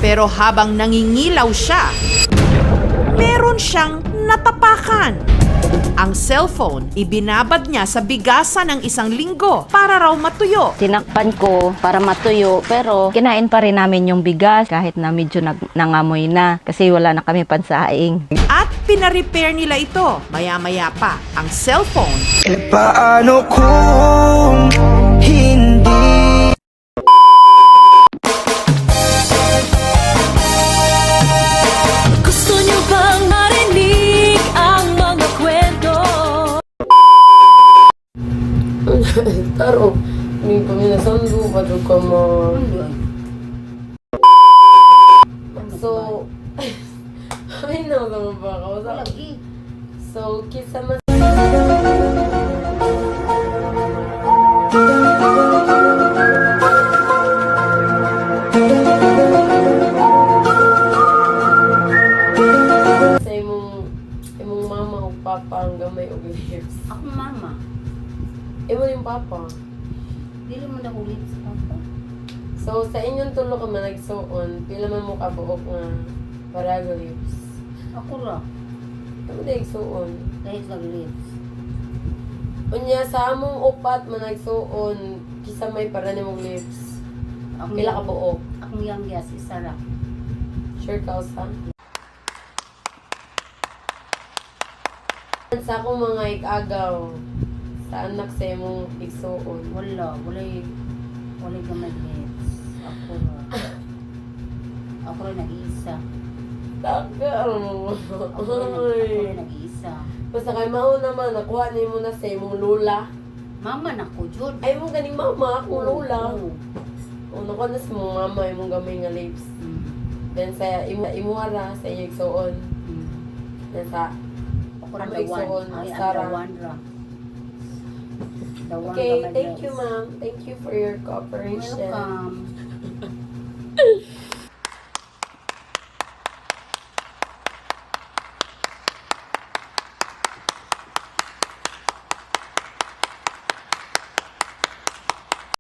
Pero habang nangingilaw siya, meron siyang natapakan. Ang cellphone, ibinabad niya sa bigasan ng 1 linggo para raw matuyo. Tinakpan ko para matuyo, pero kinain pa rin namin yung bigas kahit na medyo nangamoy na kasi wala na kami pansaing. At pinarepair nila ito. Maya-maya pa, ang cellphone Paano kung hindi? Gusto niyo bang marinig ang mga kwento? Taro, may paminasando pa doon ka mo. So, ay na mo ba ka? So, kisa mas... Sa imong mama o papa ang gamay o lips. Ako mama. Imo yung papa. Dili mo na ulit sa papa. So, sa inyong tulo ka man nagsuon, pila man mo kabuok nga parago lips. Ako ra. Ano na nagsuon? Dahil sa lips. Unya, sa among upat man nagsuon, kisa may para ni mong lips. Pila ka buok. Akong youngest, isa ra. Sure ka usa? Sa akong mga ikagaw, sa anak sa imong igsuon. Walay gamay lips. Ako ra. Ako ra nag-iisa. Tagal mo. Ako Ay. ra nag-iisa. Basta kay mao naman, nakuha ni mo na sa imong lula. Mama na ko, Jud. Ay mo ganing mama, akong lula. Oo. O, nakuha na sa imong mama, imong gamay nga lips. Mm. Then sa imuara, sa inyong igsuon. Mm. Then sa Ako ra Ano the igsuon? one. Ay, Sarah. ang the one ra. The one Okay, gamay thank lips. you ma'am. Thank you for your cooperation. Welcome.